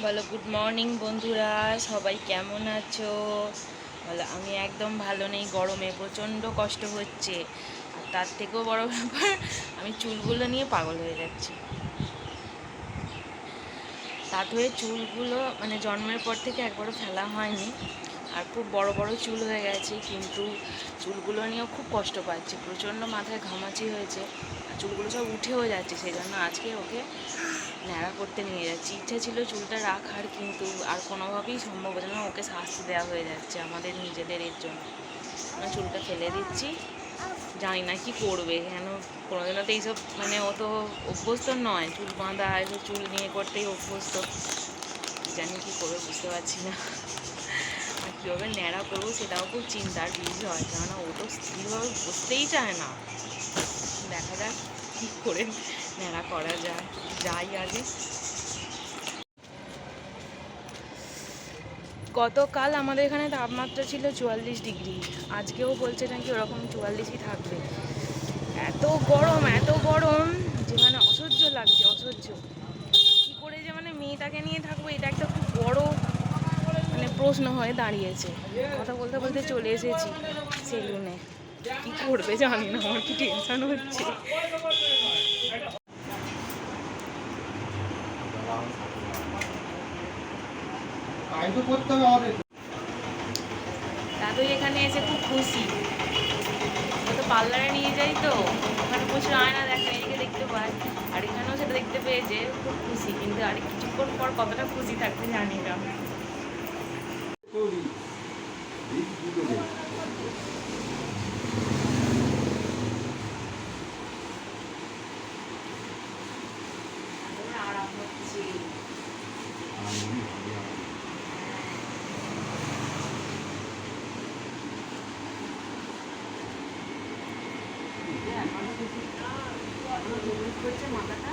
বলো good morning বন্ধুরা, সবাই কেমন আছো? বলো আমি একদম ভালো নেই, গরমে প্রচণ্ড কষ্ট হচ্ছে। আর তার থেকেও বড় ব্যাপার, আমি চুলগুলো নিয়ে পাগল হয়ে যাচ্ছি। তার হয়ে চুলগুলো মানে জন্মের পর থেকে একবারও ফেলা হয়নি, আর খুব বড় বড় চুল হয়ে গেছে, কিন্তু চুলগুলো নিয়েও খুব কষ্ট পাচ্ছি। প্রচণ্ড মাথায় ঘামাচি হয়েছে আর চুলগুলো সব উঠেও যাচ্ছে। সেই জন্য আজকে ওকে ন্যাড়া করতে নিয়ে যাচ্ছি। ইচ্ছা ছিল চুলটা রাখার, কিন্তু আর কোনোভাবেই সম্ভব হচ্ছে না। ওকে শাস্তি দেওয়া হয়ে যাচ্ছে আমাদের নিজেদের এর জন্য। চুলটা ফেলে দিচ্ছি, জানি না কি করবে। কেন কোনোদিনও তো এইসব মানে ও তো অভ্যস্ত নয়, চুল বাঁধা এসব চুল নিয়ে করতেই অভ্যস্ত। জানি কি করবে বুঝতে পারছি না। আর কীভাবে ন্যাড়া করবো সেটাও খুব চিন্তার বিষয়, কেননা ও তো স্থিরভাবে বসতেই চায় না। দেখা যাক কী করে ন্যাড়া করা যায়। যাই আগে। গতকাল আমাদের এখানে তাপমাত্রা ছিল 44 ডিগ্রি, আজকেও বলছে নাকি ওরকম 44ই থাকবে। এত গরম যে মানে অসহ্য লাগছে, অসহ্য। কী করে যে মানে মেয়েটাকে নিয়ে থাকবো, এটা একটা খুব বড় মানে প্রশ্ন হয়ে দাঁড়িয়েছে। কথা বলতে বলতে চলে এসেছি সেলুনে। কি করবে জানি না, আমার কি টেনশন হচ্ছে। দাদু এখানে এসে খুব খুশি। ও তো পার্লারে নিয়ে যাই, তো ওখানে প্রচুর আয়না দেখে, এদিকে দেখতে পায়, আর এখানেও সেটা দেখতে পেয়েছে, খুব খুশি। কিন্তু আর কিছুক্ষণ পর কতটা খুশি থাকবে জানি না। আরাম হচ্ছে। মাথাটা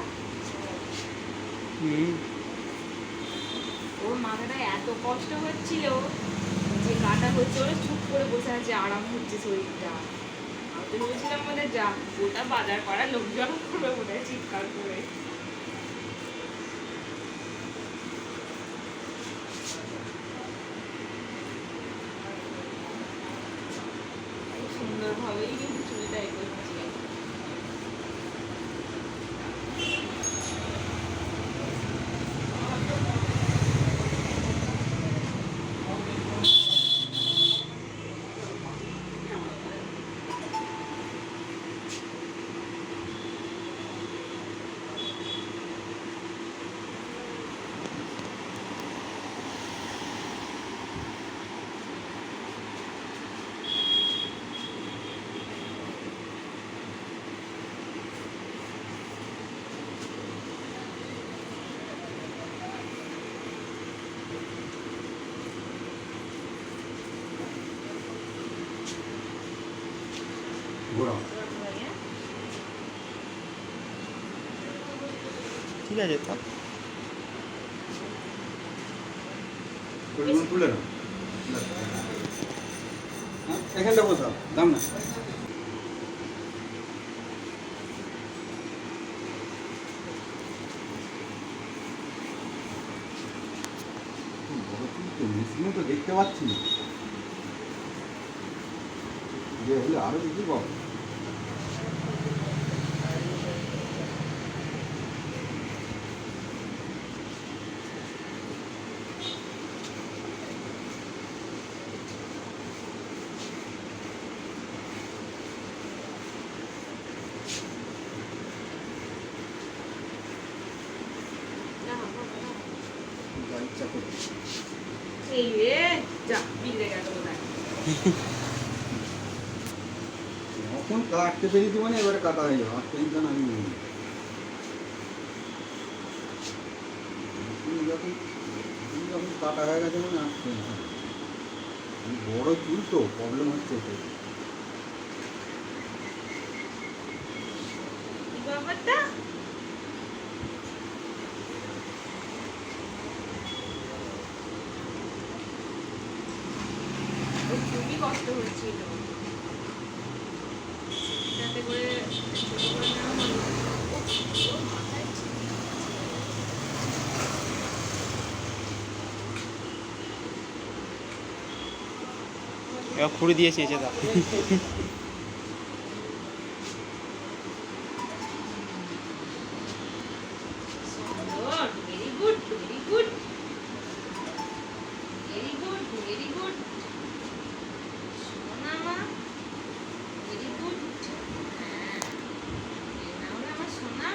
ওর মাথাটা এত কষ্ট হচ্ছিল যে কাটা হচ্ছে, ওরা চুপ করে বসে আছে, আরাম হচ্ছে শরীরটা। আমি তো ভেবেছিলাম মানে যা গোটা বাজার করা লোকজন করবে মনে হয় চিৎকার করে। সুন্দরভাবেই কিন্তু চুলটা এগোচ্ছে। ঠিক আছে, তুলে না এখানটা বসাও, দাম না। মেশিনও তো দেখতে পাচ্ছি না, যে হলে আরো বেশি পাবো। এই রে যা বিগড়ে গেল কোথায়। এখন কাটতে পেরেছি মানে এবারে কাটা হয়ে যাবে, আর টেনশন আমি নেই। যখন কাটা হয়ে গেছে মানে আর টেনশন। বড় চুল তো প্রবলেম হচ্ছে তো। কি ব্যাপারটা? খুবই কষ্ট হচ্ছিল, যাতে করে ছোট করে নেওয়া হলো। এবার খুঁড়ে দিয়ে চেয়েছে তা very good, very good, very good, very good. সোনা মা, ভেরি গুড। আমার সোনা,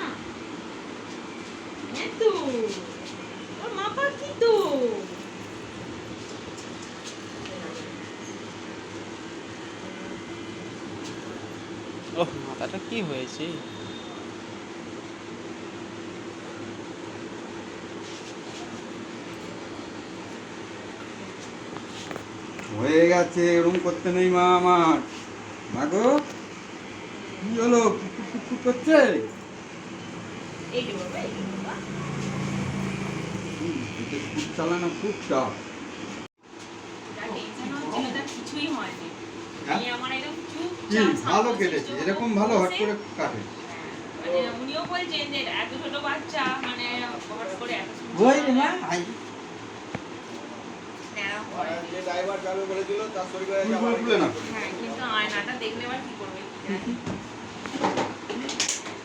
হ্যাঁ তো, ওর মা পাখি তো। ওহ মাথাটা কি হয়েছে হয়ে গেছে, এরকম করতে নেই মা আমার। মা গো, কি হলো? কুকুর করছে? এই যে বাবা, এই যে বাবা। এতে খুব চালানো খুব চাপ। যা টেনশন হচ্ছিল তার কিছুই হয়নি। হ্যাঁ? এই আমার একদম কি চুপচাপ ভালো শান্ত কেটেছে, শিষ্ট এরকম ভালো হট বসে- করে কাটে। মানে উনিও বলছেন যে এত ছোট বাচ্চা মানে হট করে এত ওই রে মা, আই। ন্যাড়া হয়। যে ড্রাইভার চালু করেছিল তার শরীরে খুলে না। হ্যাঁ, কিন্তু আয়নাটা দেখলে আবার কি করবে কি জানি।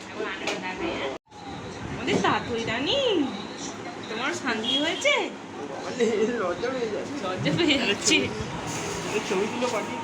এখন আয়নাটা দেখাই, হ্যাঁ? আমাদের তাড়াতাড়ি রানী, তোমার শান্তি হয়েছে? লজ্জা পেয়ে যাচ্ছে। ছবিগুলো পাঠিয়ে